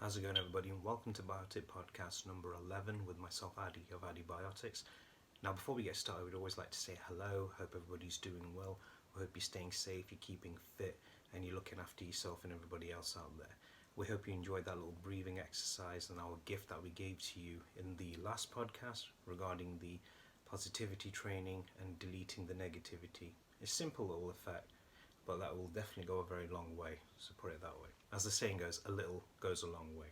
How's it going, everybody, and welcome to Biotic Podcast number 11 with myself, Addy, of AddiBiotics. Now, before we get started, we'd always like to say hello. Hope everybody's doing well. We hope you're staying safe, you're keeping fit, and you're looking after yourself and everybody else out there. We hope you enjoyed that little breathing exercise and our gift that we gave to you in the last podcast regarding the positivity training and deleting the negativity. It's a simple little effect, but that will definitely go a very long way, so put it that way. As the saying goes, a little goes a long way.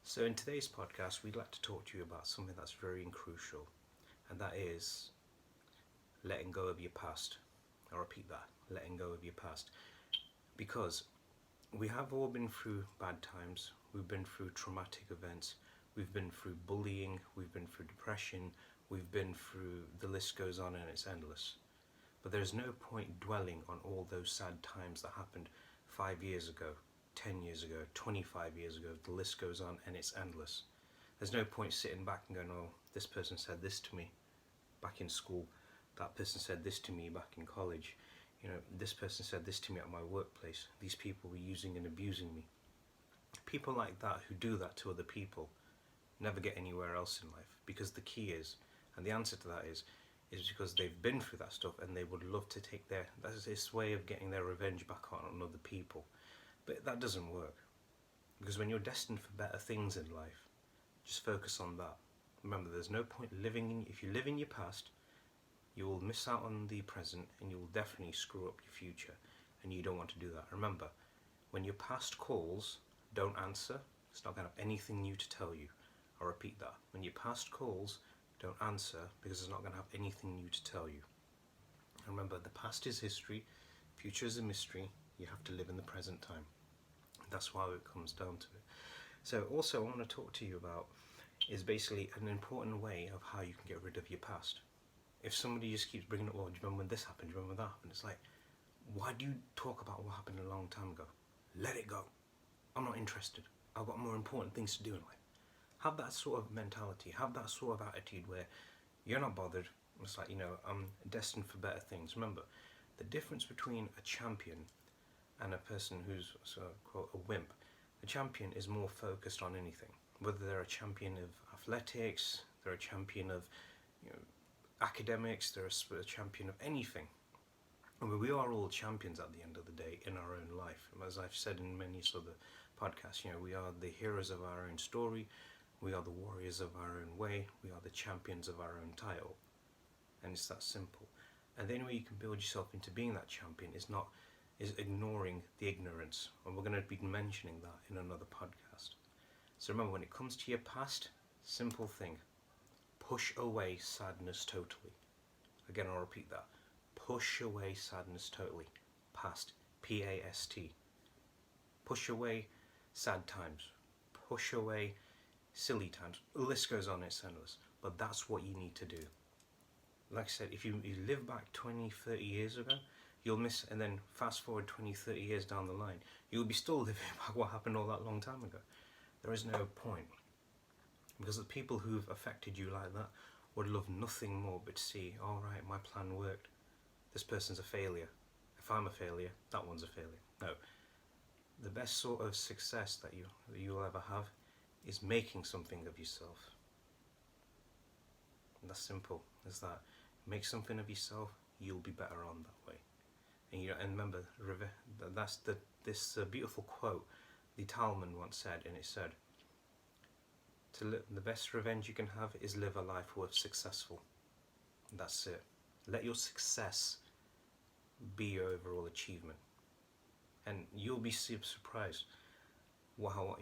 So in today's podcast, we'd like to talk to you about something that's very crucial, and that is letting go of your past. I'll repeat that, letting go of your past. Because we have all been through bad times, we've been through traumatic events, we've been through bullying, we've been through depression, we've been through, the list goes on and it's endless. But there's no point dwelling on all those sad times that happened 5 years ago, 10 years ago, 25 years ago. The list goes on and it's endless. There's no point sitting back and going, oh, this person said this to me back in school. That person said this to me back in college. You know, this person said this to me at my workplace. These people were using and abusing me. People like that who do that to other people never get anywhere else in life, because the key is, and the answer to that is because they've been through that stuff and they would love to take that's this way of getting their revenge back on other people. But that doesn't work, because when you're destined for better things in life, just focus on that. Remember, there's no point if you live in your past, you will miss out on the present and you will definitely screw up your future, and you don't want to do that. Remember, when your past calls, don't answer. It's not going to have anything new to tell you. I'll repeat that. When your past calls, don't answer, because it's not going to have anything new to tell you. And remember, the past is history, future is a mystery. You have to live in the present time. That's why it comes down to it. So also, I want to talk to you about is basically an important way of how you can get rid of your past. If somebody just keeps bringing up, well, do you remember when this happened? Do you remember that happened? It's like, why do you talk about what happened a long time ago? Let it go. I'm not interested. I've got more important things to do in life. Have that sort of mentality, have that sort of attitude where you're not bothered. It's like, I'm destined for better things. Remember, the difference between a champion and a person who's quote a wimp. A champion is more focused on anything, whether they're a champion of athletics, they're a champion of academics, they're a champion of anything. I mean, we are all champions at the end of the day in our own life. As I've said in many other podcasts, we are the heroes of our own story. We are the warriors of our own way. We are the champions of our own title. And it's that simple. And the only way you can build yourself into being that champion is ignoring the ignorance. And we're going to be mentioning that in another podcast. So remember, when it comes to your past, simple thing. Push away sadness totally. Again, I'll repeat that. Push away sadness totally. Past. P-A-S-T. Push away sad times. Push away silly times. The list goes on, it's endless. But that's what you need to do. Like I said, if you live back 20, 30 years ago, you'll miss, and then fast forward 20, 30 years down the line, you'll be still living back what happened all that long time ago. There is no point. Because the people who've affected you like that would love nothing more but to see, all right, my plan worked. This person's a failure. If I'm a failure, that one's a failure. No. The best sort of success that you'll ever have is making something of yourself. And that's simple as that. Make something of yourself, you'll be better on that way. And remember, that's this beautiful quote the Talman once said, and it said, the best revenge you can have is live a life worth successful. And that's it. Let your success be your overall achievement. And you'll be super surprised how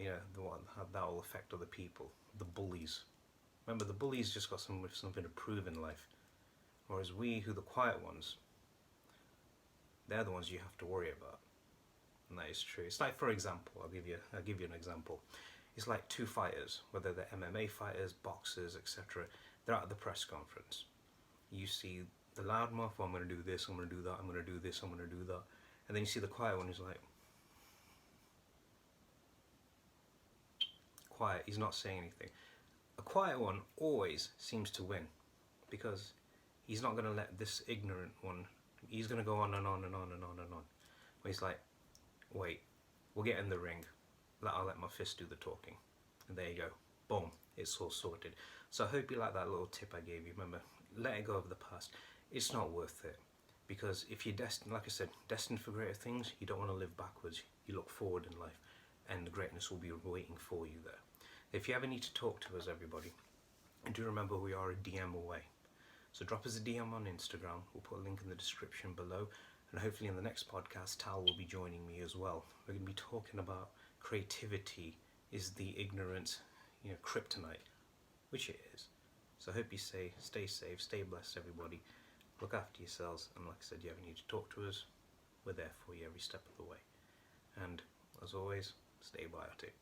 that will affect other people. The bullies. Remember, the bullies just got something to prove in life. Whereas we, who are the quiet ones, they're the ones you have to worry about. And that is true. It's like, for example, I'll give you an example. It's like two fighters, whether they're MMA fighters, boxers, etc. They're at the press conference. You see the loudmouth, I'm going to do this, I'm going to do that, I'm going to do this, I'm going to do that. And then you see the quiet one who's like, quiet, he's not saying anything. A quiet one always seems to win, because he's not going to let this ignorant one, he's going to go on and on and on and on and on. Where he's like, wait, we'll get in the ring. I'll let my fist do the talking. And there you go. Boom. It's all sorted. So I hope you like that little tip I gave you. Remember, letting go of the past. It's not worth it. Because if you're destined, like I said, destined for greater things, you don't want to live backwards. You look forward in life, and the greatness will be waiting for you there. If you ever need to talk to us, everybody, and do remember we are a DM away. So drop us a DM on Instagram. We'll put a link in the description below. And hopefully in the next podcast, Tal will be joining me as well. We're going to be talking about creativity is the ignorant, kryptonite, which it is. So I hope you stay safe, stay blessed, everybody. Look after yourselves, and like I said, you ever need to talk to us, we're there for you every step of the way. And as always, stay biotic.